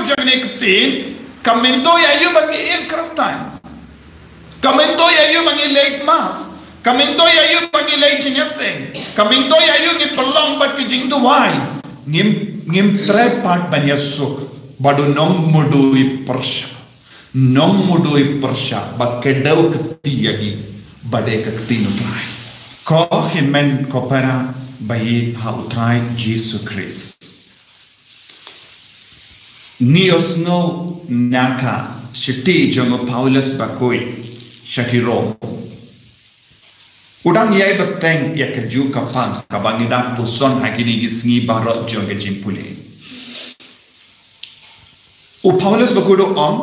jane ktin kamendo yayu bangi il kristan kamendo yayu bangi late mas kamendo yayu bangi late jinyaseng kamendo yayu ngi pelong bat ki jing duwai ngim trepat banyasuk badu nong mudui persya bakedau ketiyagi bade ketinu trai ko himen ko para bayi ha utrai Jesus Christ niosno naka shiti jongo Paulus bakoi shakiro udang yai beteng ya keju kapang kabangidang puson hakini gisngi barot jonge jimpule u Paulus bakudo on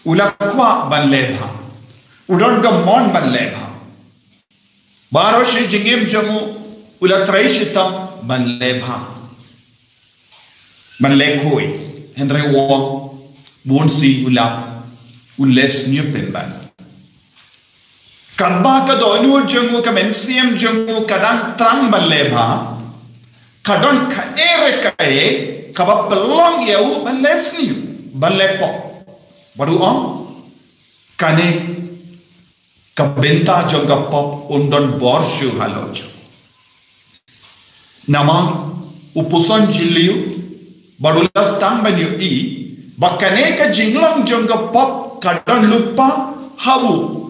ulakwa ban lebha udon gamon ban lebha baro shi jingim jongo ulatrai shitam ban lebha ban lekoi Henry Wong bonsi ulap ules nyupen ban Kadba kadonu jungu kamensiam jungu kadang trang baleba kadon ka ere kae kaba pelong yau balesni balepo baru om kane kabenta jonga pop undon borshu halojo nama upuson jiliu barulas tang banyu I bakane ka jinglong jonga pop kadon lupa hawu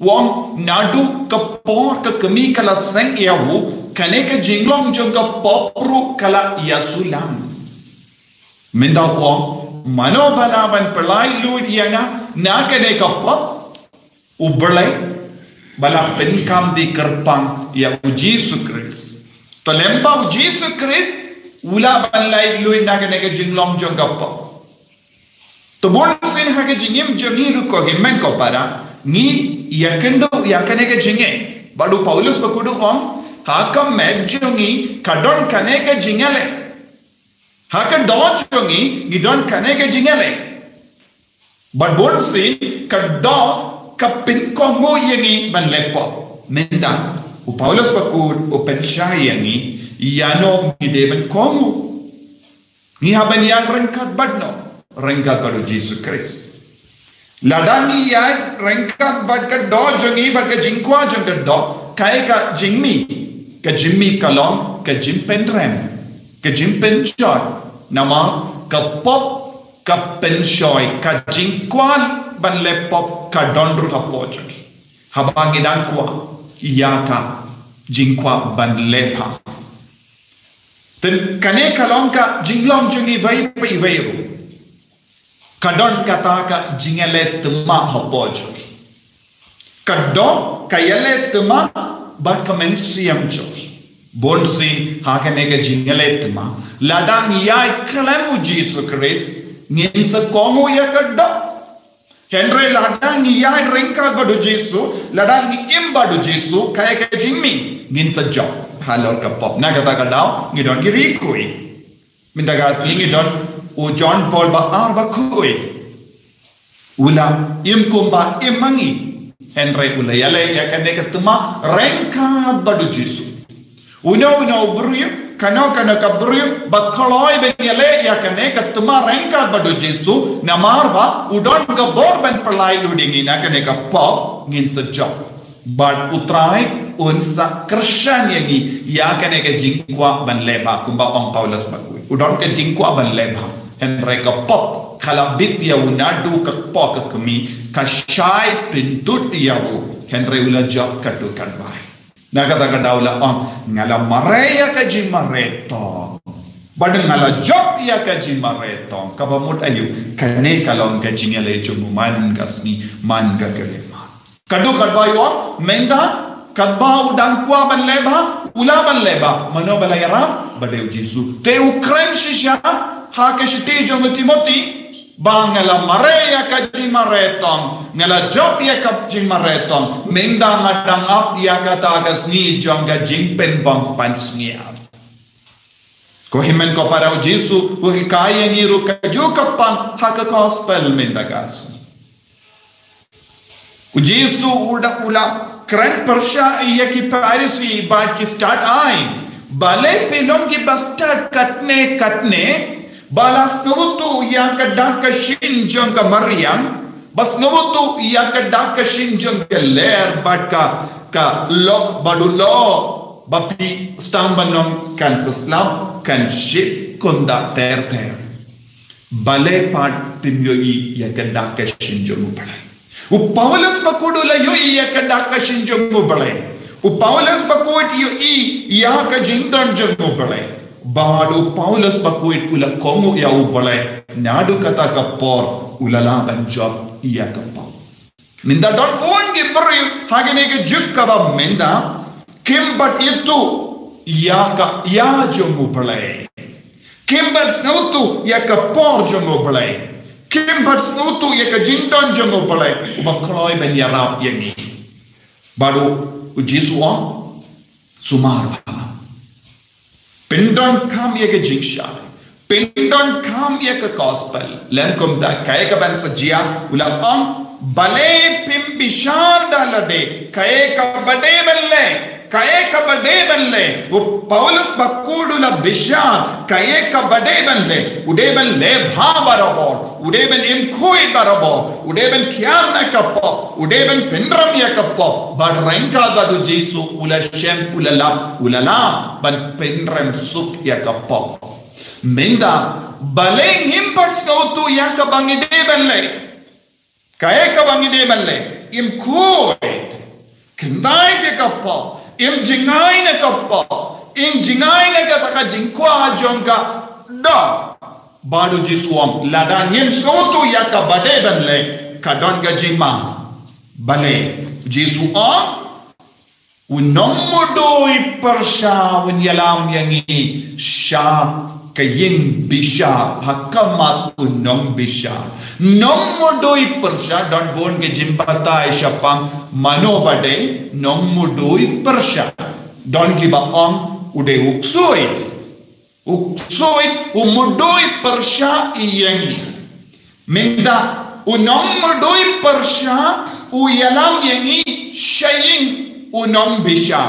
Wong nadu kapor ke kemi kala seng yawu kane ke jinglong jong ka popru kala yasulam minda wong mano banaban pelai lud yanga na kane ka pop ublai bala penkam di kerpang ya Jesus Christ tolemba Jesus Christ ula balai lud na kane ke jinglong jong ka pop to bon sin ha ke jingim jongi ru ko himmen ko para ni yakendo yakanega jinge badu Paulus bakudu on hakam medjongi kadon kanega jingale haka dojongi gidon kanega jingale but bon sin kaddo kapin kongo yangi banlepo menda u Paulus bakud o pensha yangi yano gideben kongo ni haban yang rengkat badno rengkat badu Jesus Christ Ladani ya rengkat bad ka do jongi bad ka jingkwa jong ka do kai ka jimmi kalong ka jimpen rem ka jimpen choy nama ka pop ka penshoy ka jingkwan ban le pop ka donru ka po jongi habangi dan kwa ya ka jingkwa ban le pa ten kane kalong ka jinglong jongi vai pai vai ru kadon kata ka jingale tema hapojogi kadon kayale tema bat kamensiam jogi bonsi hakane ka jingale tema ladang ya kalamu Jesus Christ ngin sa komo ya kadda henry ladang ya ringka badu Jesus ladang imbadu Jesus kaya ka jingmi ngin sa job halor ka pop na kata ka daw ngidon girikui minta gas ngidon o John Paul ba arba koi ula im kumba imangi Henry ula yale yakane ketema rengka badu Jesu uno bru kano ka bru bakaloi ben yale yakane ketema rengka badu Jesu namarba udon ka borben pelai ludingi nakane ka pop ngin sejak bad utrai unsa Christian yangi yakane ka jingkwa ban leba kumba ong Paulus bakui udon ka jingkwa ban leba Henry ka pop kala bit ya unadu ka pok kami ka shai pintut ya u Henry ula job kadu kan bai na kata ka daula on ngala mareya ka jin mareto bad ngala job ya ka jin mareto ka bamut ayu kane kalong ka jin ale jumu man gasni man ga gelema kadu kadbai o menda kadba udang kwa ban leba ula ban leba mano balayara badeu Jesu te ukren shisha ha ke shiti jong Timothy bangala mareya ka jimaretong ngala job ya ka jimaretong menda ngadang ap ya ka tagas ni jonga jingpen bang pansnia ko himen ko para Jesu o hikaya ni ru ka jukapang ha ka gospel menda gas o Jesu ula kran persha ya ki parisi bad ki start ai bale pelong ki bastard katne balas ngutu ya kadaka shinjong ka Maryam bas ngutu ya kadaka shinjong ka ler badka ka lo badulo bapi stambanom kan seslam kan ship kunda ter bale pat timyo ya kadaka shinjong balai u Paulus bakudula yo ya kadaka shinjong balai u Paulus bakut yo ya ka jingdon jong balai Badu Paulus bakuit ula komu ya ubole nadu kata kapor ulala banjob iya kapau. Minda don pun gibri hagene ke juk kaba minda kimbat itu ya ka ya jomu bole. Kimbat snautu ya kapor jomu bole. Kimbat snautu ya ka jindon jomu bole. Ubakloi ben yarap yangi. Badu ujisua sumar ba. Pindon kam ye ke jingsha pindon kam ye ke gospel len kom da kay ka ban sajia ula am bale pim bishar dalade kay ka bade balle u Paulus bakudula bishar kay ka bade balle ude ban le bha barabor ude ban im khoi barabor ude ban kyan na kappo ude ban pindram ya kappo bad ranka gadu jesu ula shem ulala ban pindram sup ya kappo minda bale impats kautu ya ka bangide balle kay ka bangide balle im khoi kindai ke kappo im jingai na kappo im jingai na ka taka jinkwa jonka da badu jisuam ladang yem sotu ya ka bade banle kadon ga jima bale jisuam unomodoi persha un yalam yangi sha kayin bisha hakamat unom bisha nomodoi persha don bon ge jimbata shapam mano bade nomodoi persha don gi ba om ude uksoit umudoi persha iyangi minda unomodoi persha uyalam yangi shayin unom bisha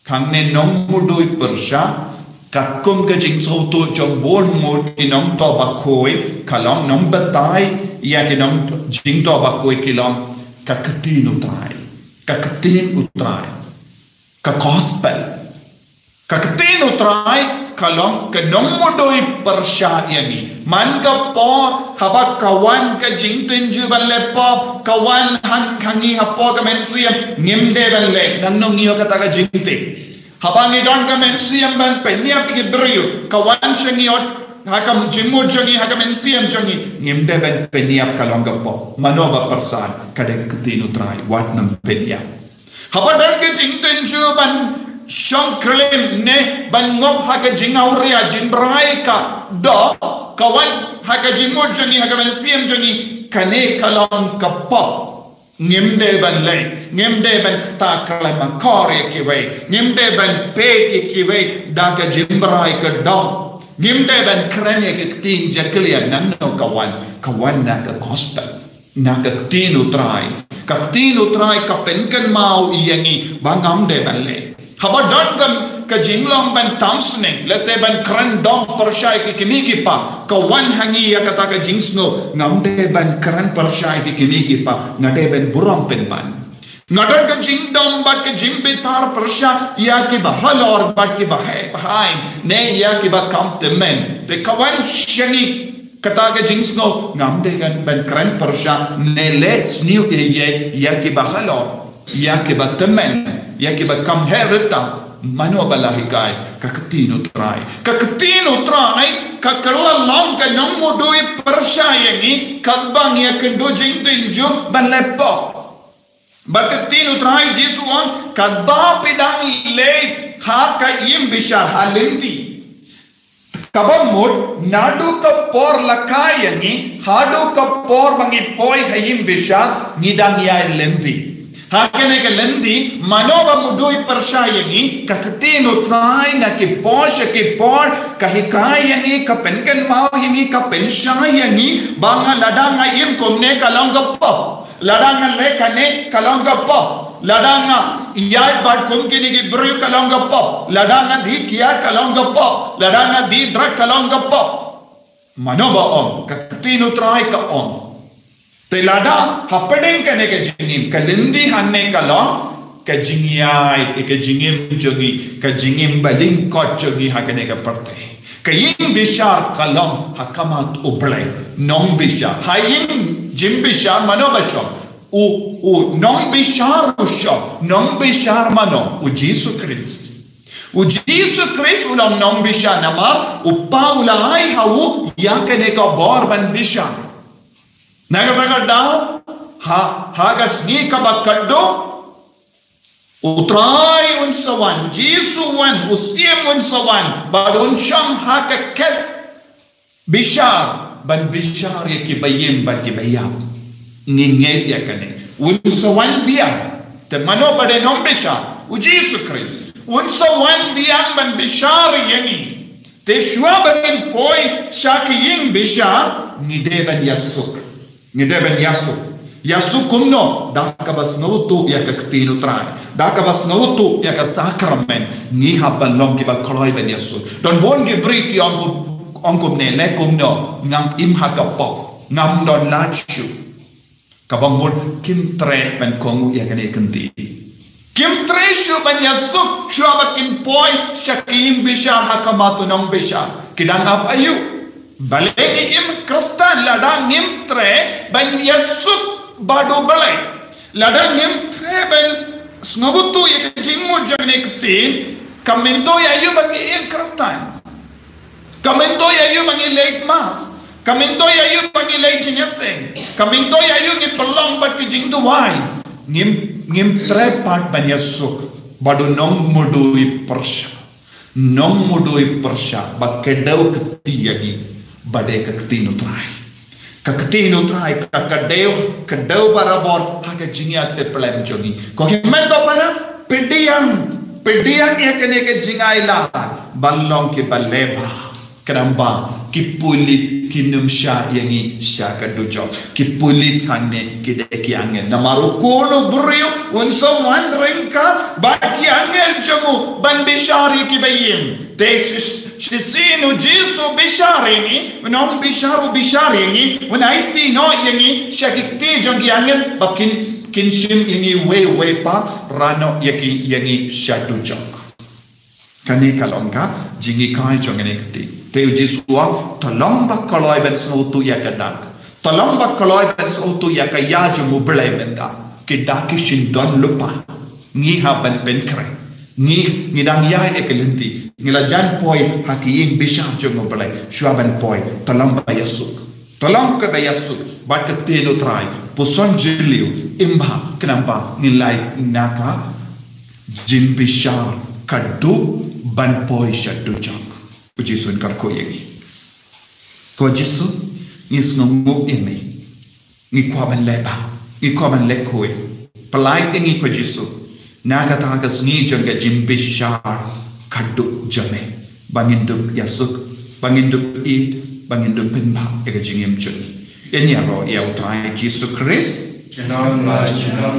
kangne nomodoi persha kakum ka jingso to jombon mod inom to bakoi kalom nom batai ya ki nom jing to bakoi kilom kakatin utrai ka gospel kakatin utrai kalom ka nomodoi persha yani man ka po haba kawan ka jing tunju balle pop kawan hangi hapo ka mensiam ngimde balle nang iyo kata ka jingte habangi don ka mensiam ban penyap ki brio kawan sengiot hakam jimu jongi hakam mensiam jongi ngimde ban penyap kalom ka po manoba persan kadek katin utrai wat nam penyap haba don ka jing tunju ban Shong klim ne ban ngop haka jingauria jinbrai ka do kawan haka jingmo joni haka ban siam joni kane kalong kapop ngimde ban le ngimde ban ta kala makore kiwe ngimde ban pe kiwe daga jimbrai ka do ngimde ban krane ke tin jaklia nan no kawan na ka gospel na ka tin utrai ka penkan mau iyangi bangam de ban le haba don ka jinglong ban tamsning lese ban kran dong pershai ki kini ki pa ka wan hangi ya kata ka jingsno ngamde ban kran pershai ki kini ki pa ngade ban buram pen ban ngadon ka jingdom bat ka jimbitar persha ya ki bahal or bat ki bahai ne ya ki ba kam temen te kawan shani kata ka jingsno ngamde ban kran persha ne let's new ye ya ki bahal or ya ki ba temen ya ki ba kam herita mano balahikai kakatino trai ka kalalang ka namo doi persayani kadbang ya kendo jingdinjo banlepo bakatino trai jisuan kadba pidang le ha ka im bishar halenti kabamod nadu ka por lakayani hadu ka por mangi poi hayim bishar ngidang ya lendi hakene ke lendi manoba mudoi persyayani kakatino trai na ki posha ki por kahikayani ka penkan mau yani ka pensyayani banga ladanga im komne kalangappa ladanga le kane kalangappa ladanga iyat bad kumkini ki bru kalangappa ladanga di kiya kalangappa ladanga di drak kalangappa manoba om kakatinu trai ka om telada hapadeng kane ke jingim kalindi hanne kala ka jingiai ke jingim jogi ka jingim baling kot jogi hakane ka parte kaying bishar kalam hakamat ublay nong bishar hayin jim bishar manoba shop u nong bishar shop nong bishar mano u Jesus Christ o Jesus Christ ulang nong bishar namar uppa ulai hawu yakane ka borban bishar naga daw ha gas ni ka bakaddo utrai unsawan Jesus wan usim unsawan badun sham ha ka ket bishar ban bishar ki bayim ban ki bayab ninget yakane unsawan biang te mano bade nong bishar o Jesus Christ unsawan biang ban bishar yani te shwa ban poi shakiyin bishar ni deban yasuk yasuk kumno dakabas notu ya kaktinu trai dakabas notu ya ka sakramen ni habalong ki ba kloi ban yasuk don bon ge brit ki ongkum ne le kumno ngam im hakapok ngam don lachu kabamul kim tre ban kongu ya kane kanti kim tre shu ban yasuk shuabat in poi shakim bishar hakamatu nong bishar kidang ap ayu baleni im kristan ladang nim tre ban yasuk badu balai ladang nim tre ban snobutu ye jingmu jane ktin kamendo ya yu ban im kristan kamendo ya yu ban late mass kamendo ya yu ban late jinyaseng kamendo ya yu ni pelong bat ki jing duwai ngim tre part ban yasuk badu nong mudui persya bakedau ketiyagi bade kaktinu trai kadeu barabor haka jingia te plem jogi ko himmen do para pediang ya kene ke jingai la ballong ke baleba kramba kipulit kinum sha yangi sha kadujo kipulit hanne kideki angel namaru kono buryo unso wandering ka baki angel jamu ban bishari ki bayim tesis shisinu jisu bisharini non bisharini unaiti no yangi shakikti jongi angel bakin kinshim yangi we pa rano yangi shadujo kani kalonga jingi kai jongene kti teu jisua tolong bakaloi ben sautu ya kadak tolong bakaloi ben sautu ya kaya jumu belai benda kidaki shindon lupa ngi haban ben kre ngi ngidang ya ne kelenti ngilajan poi hakiyin bishar jumu belai shuaban poi tolong ka bayasuk bat keteno trai puson jiliu imba kenapa nilai naka jin bishar kadu ban poi shadu jang Puji sun karko yagi. Ko jisu ngis ngomuk ini. Ngi kwaban leba. Ngi kwaban lekoi. Pelai ngi ko jisu. Naga tagas ngi jangga jimbi shar kaduk jame. Banginduk yasuk. Banginduk id. Banginduk pimba. Ega jingim juni. Ini aro ya utrai Jisu Christ. Jenam la jenam